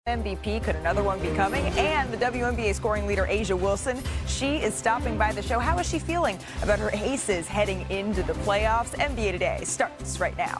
MVP, could another one be coming? And the WNBA scoring leader, A'ja Wilson, she is stopping by the show. How is she feeling about her Aces heading into the playoffs? NBA Today starts right now.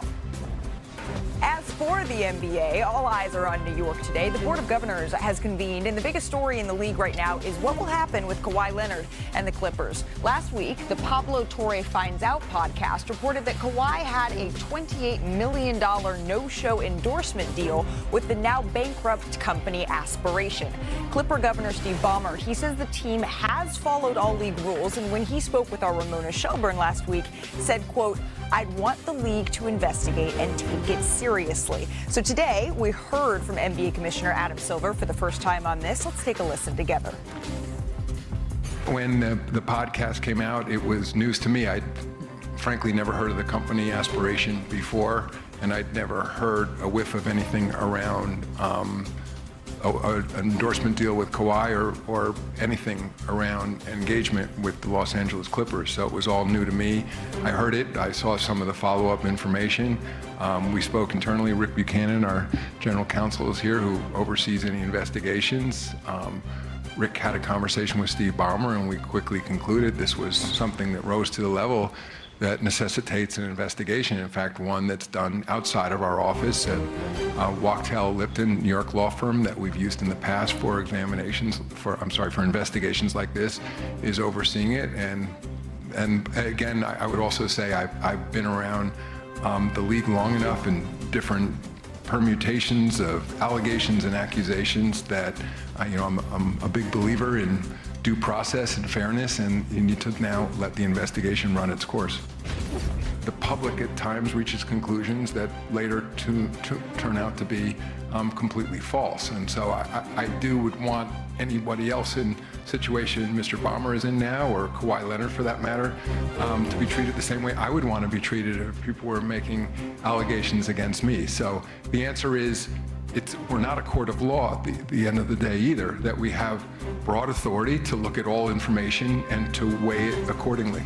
As for the NBA, all eyes are on New York today. The Board of Governors has convened, and the biggest story in the league right now is what will happen with Kawhi Leonard and the Clippers. Last week, the Pablo Torre Finds Out podcast reported that Kawhi had a $28 million no-show endorsement deal with the now bankrupt company Aspiration. Clipper Governor Steve Ballmer, he says the team has followed all league rules, and when he spoke with our Ramona Shelburne last week, said, quote, "I'd want the league to investigate and take it seriously." So today, we heard from NBA Commissioner Adam Silver for the first time on this. Let's take a listen together. When the podcast came out, it was news to me. I'd frankly never heard of the company Aspiration before, and I'd never heard a whiff of anything around an endorsement deal with Kawhi or anything around engagement with the Los Angeles Clippers. So it was all new to me. I heard it. I saw some of the follow-up information. We spoke internally. Rick Buchanan, our general counsel, is here, who oversees any investigations. Rick had a conversation with Steve Ballmer, and we quickly concluded this was something that rose to the level that necessitates an investigation. In fact, one that's done outside of our office at Wachtell Lipton, New York law firm that we've used in the past for for investigations like this, is overseeing it. And again, I would also say I've been around the league long enough in different permutations of allegations and accusations that I'm a big believer in due process and fairness, and you need to now let the investigation run its course. The public at times reaches conclusions that later turn out to be completely false. And so I would want anybody else in situation Mr. Ballmer is in now, or Kawhi Leonard for that matter, to be treated the same way I would want to be treated if people were making allegations against me. So the answer is, we're not a court of law at the end of the day either, that we have broad authority to look at all information and to weigh it accordingly.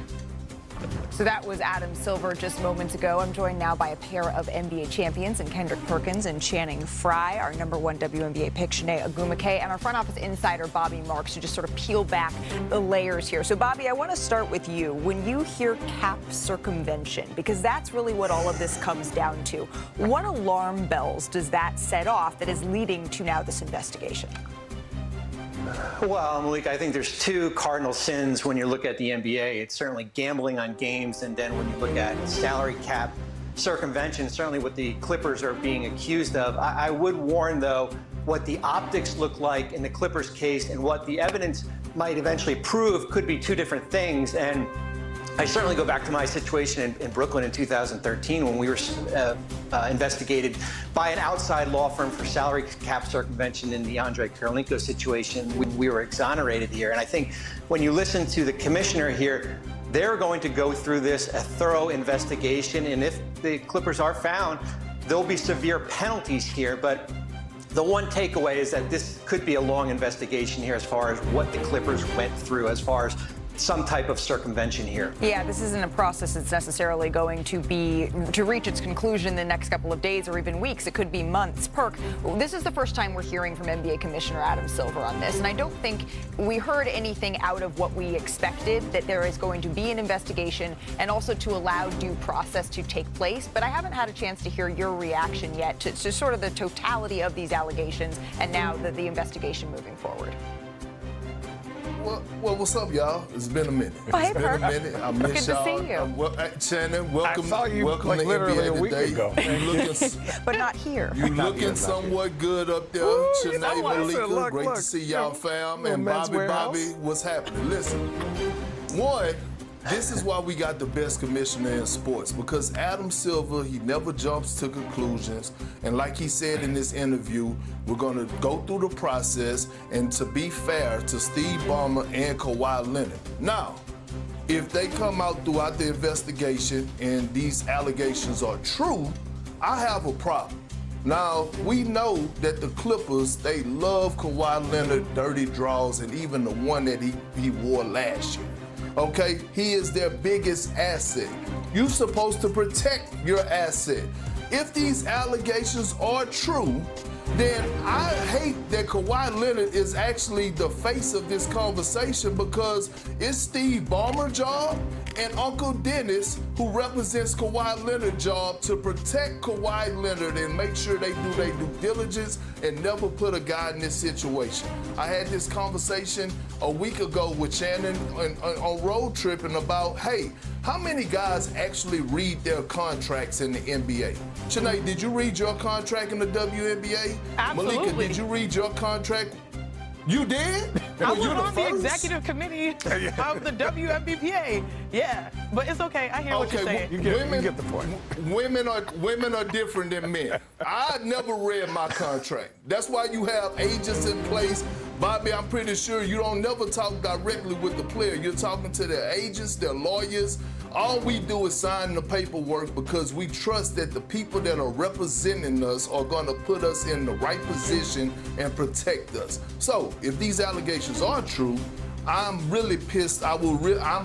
So that was Adam Silver just moments ago. I'm joined now by a pair of NBA champions in Kendrick Perkins and Channing Frye, our #1 WNBA pick, Shanae Ogwumike, and our front office insider, Bobby Marks, to just sort of peel back the layers here. So, Bobby, I want to start with you. When you hear cap circumvention, because that's really what all of this comes down to, what alarm bells does that set off that is leading to now this investigation? Well, Malik, I think there's two cardinal sins when you look at the NBA. It's certainly gambling on games, and then when you look at salary cap circumvention, certainly what the Clippers are being accused of. I would warn, though, what the optics look like in the Clippers case and what the evidence might eventually prove could be two different things. And I certainly go back to my situation in Brooklyn in 2013 when we were investigated by an outside law firm for salary cap circumvention in the Andre Karolinko situation. We were exonerated here. And I think when you listen to the commissioner here, they're going to go through this, a thorough investigation. And if the Clippers are found, there'll be severe penalties here. But the one takeaway is that this could be a long investigation here as far as what the Clippers went through as far as some type of circumvention here. Yeah, this isn't a process that's necessarily going to reach its conclusion in the next couple of days or even weeks. It could be months. Perk, this is the first time we're hearing from NBA Commissioner Adam Silver on this, and I don't think we heard anything out of what we expected, that there is going to be an investigation and also to allow due process to take place. But I haven't had a chance to hear your reaction yet to sort of the totality of these allegations and now the investigation moving forward. Well, what's up, y'all? It's been a minute. It's been a minute. I miss y'all. Good to see you. Shannon, welcome. I saw you welcome like to literally NBA a week today. ago. But not here. You looking somewhat good up there. Shanae, Malika, great to see y'all, fam. And Bobby, what's happening? Listen, one, this is why we got the best commissioner in sports, because Adam Silver, he never jumps to conclusions. And like he said in this interview, we're going to go through the process, and to be fair to Steve Ballmer and Kawhi Leonard. Now, if they come out throughout the investigation and these allegations are true, I have a problem. Now, we know that the Clippers, they love Kawhi Leonard dirty draws, and even the one that he wore last year. Okay, he is their biggest asset. You're supposed to protect your asset. if these allegations are true, then I hate that Kawhi Leonard is actually the face of this conversation, because it's Steve Ballmer's job and Uncle Dennis, who represents Kawhi Leonard's job, to protect Kawhi Leonard and make sure they do their due diligence and never put a guy in this situation. I had this conversation a week ago with Shannon on road tripping about, hey, how many guys actually read their contracts in the NBA? Shanae, did you read your contract in the WNBA? Absolutely. Malika, did you read your contract? You did? I was on the executive committee of the WNBPA. Yeah, but it's okay. I hear what you're saying. You get the point. Women are different than men. I never read my contract. That's why you have agents in place. Bobby, I'm pretty sure you don't never talk directly with the player. You're talking to their agents, their lawyers. All we do is sign the paperwork because we trust that the people that are representing us are going to put us in the right position and protect us. So if these allegations are true, I'm really pissed. I'm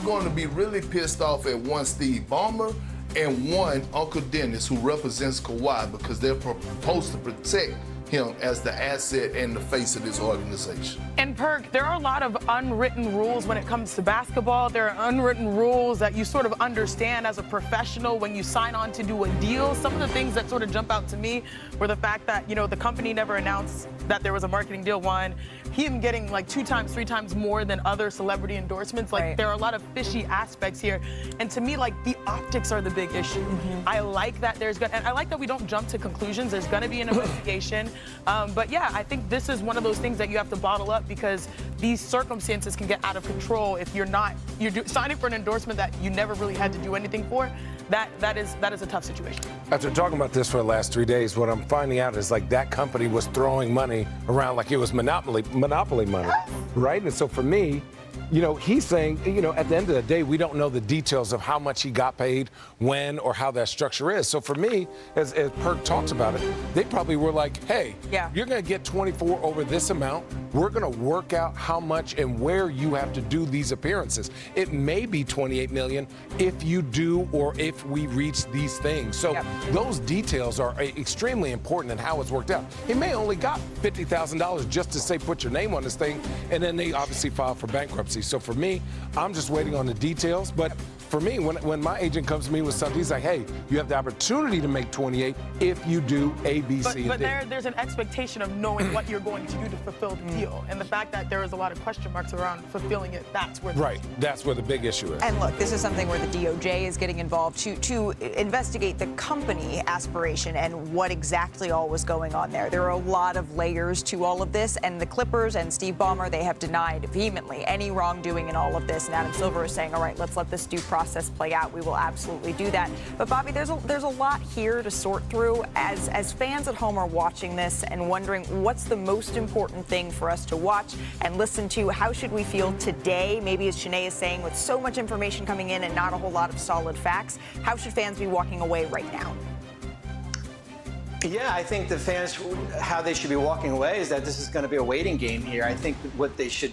going to be really pissed off at one Steve Ballmer and one Uncle Dennis, who represents Kawhi, because they're supposed to protect him as the asset and the face of this organization. And Perk, there are a lot of unwritten rules when it comes to basketball. There are unwritten rules that you sort of understand as a professional when you sign on to do a deal. Some of the things that sort of jump out to me were the fact that, the company never announced that there was a marketing deal. One, him getting like 2 times, 3 times more than other celebrity endorsements. Like, there are a lot of fishy aspects here. And to me, like, the optics are the big issue. I like that and I like that we don't jump to conclusions. There's going to be an investigation. But yeah, I think this is one of those things that you have to bottle up, because these circumstances can get out of control if you're signing for an endorsement that you never really had to do anything for. That is a tough situation. After talking about this for the last 3 days, what I'm finding out is like that company was throwing money around like it was monopoly money, right? And so for me, he's saying, at the end of the day, we don't know the details of how much he got paid, when, or how that structure is. So for me, as Perk talks about it, they probably were like, hey, you're going to get 24 over this amount. We're going to work out how much and where you have to do these appearances. It may be $28 million if you do, or if we reach these things. So those details are extremely important in how it's worked out. He may only got $50,000 just to say, put your name on this thing, and then they obviously filed for bankruptcy. So for me, I'm just waiting on the details. But for me, when my agent comes to me with something, he's like, hey, you have the opportunity to make 28 if you do A, B, C, and D. But there's an expectation of knowing what you're going to do to fulfill the deal. And the fact that there is a lot of question marks around fulfilling it, that's where that's where the big issue is. And look, this is something where the DOJ is getting involved to investigate the company aspiration and what exactly all was going on there. There are a lot of layers to all of this, and the Clippers and Steve Ballmer, they have denied vehemently any wrongdoing in all of this. And Adam Silver is saying, all right, let's let this due process play out. We will absolutely do that. But Bobby, there's a lot here to sort through. As fans at home are watching this and wondering what's the most important thing for us to watch and listen to, how should we feel today? Maybe as Shanae is saying, with so much information coming in and not a whole lot of solid facts, how should fans be walking away right now? Yeah, I think the fans, how they should be walking away is that this is going to be a waiting game here. I think what they should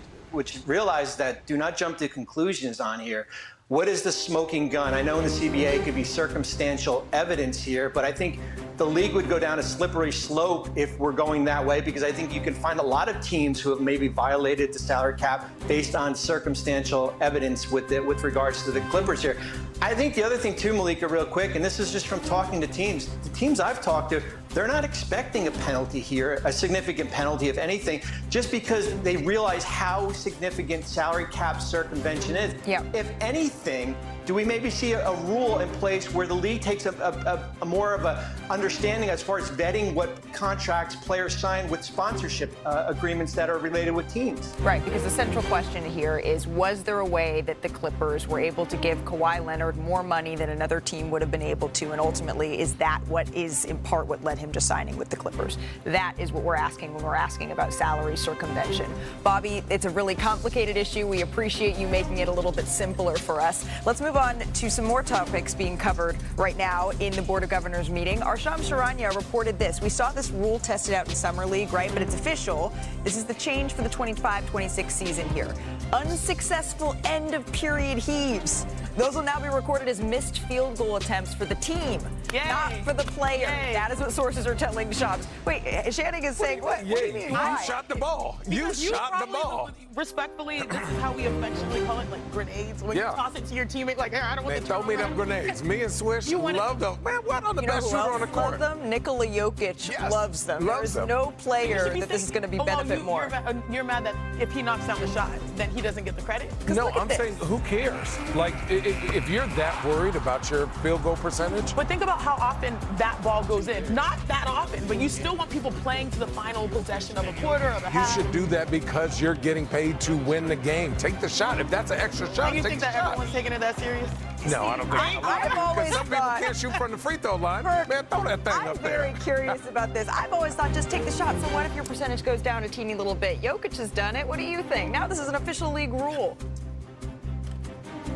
realize that do not jump to conclusions on here. What is the smoking gun? I know in the CBA it could be circumstantial evidence here, but I think the league would go down a slippery slope if we're going that way, because I think you can find a lot of teams who have maybe violated the salary cap based on circumstantial evidence with regards to the Clippers here. I think the other thing too, Malika, real quick, and this is just from talking to teams, the teams I've talked to, they're not expecting a penalty here, a significant penalty, if anything, just because they realize how significant salary cap circumvention is. If anything, do we maybe see a rule in place where the league takes a more of a understanding as far as vetting what contracts players sign with sponsorship agreements that are related with teams? Right, because the central question here is, was there a way that the Clippers were able to give Kawhi Leonard more money than another team would have been able to? And ultimately, is that what is in part what led him to signing with the Clippers? That is what we're asking when we're asking about salary circumvention. Bobby, it's a really complicated issue. We appreciate you making it a little bit simpler for us. Let's move on to some more topics being covered right now in the Board of Governors meeting. Shams Charania reported this. We saw this rule tested out in Summer League, right? But it's official. This is the change for the 25-26 season here. Unsuccessful end of period heaves. Those will now be recorded as missed field goal attempts for the team. not for the player. That is what sources are telling Shops. Wait, Shannon is saying what? What do you mean? You shot the ball. You shot the ball. Respectfully, this is how we affectionately call it, like grenades. When you toss it to your teammate, like, hey, I don't want to throw me them grenades. Me and Swish love those. Man, what on the best shooter on the court? Love them? Nikola Jokic loves them. There's no player that this is going to be benefit more. You're mad that if he knocks down the shot, then he doesn't get the credit? No, I'm saying who cares? Like, if you're that worried about your field goal percentage. But think about how often that ball goes in. Not that often, but you still want people playing to the final possession of a quarter, of a half. You should do that because you're getting paid to win the game. Take the shot. If that's an extra shot, do you think that everyone's taking it that serious? No, I don't think so. I've always some people can't shoot from the free throw line. Man, throw that thing I'm up there. very curious about this. I've always thought just take the shot. So what if your percentage goes down a teeny little bit? Jokic has done it. What do you think? Now this is an official league rule.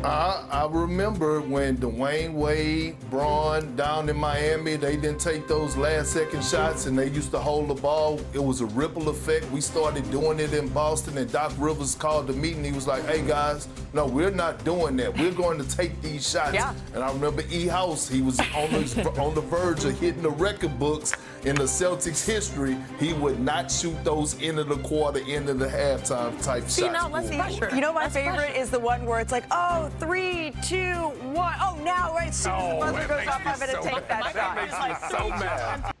I remember when Dwayne Wade, Bron down in Miami, they didn't take those last-second shots and they used to hold the ball. It was a ripple effect. We started doing it in Boston, and Doc Rivers called the meeting. He was like, hey, guys, no, we're not doing that. We're going to take these shots. Yeah. And I remember E. House, he was on the verge of hitting the record books in the Celtics history. He would not shoot those end of the quarter, end of the halftime type shots. Now let's pressure. You know, my favorite is the one where it's like, oh, 3, 2, 1. Oh, now, right? As soon as the buzzer goes off, I'm going to take that shot. That makes me so mad.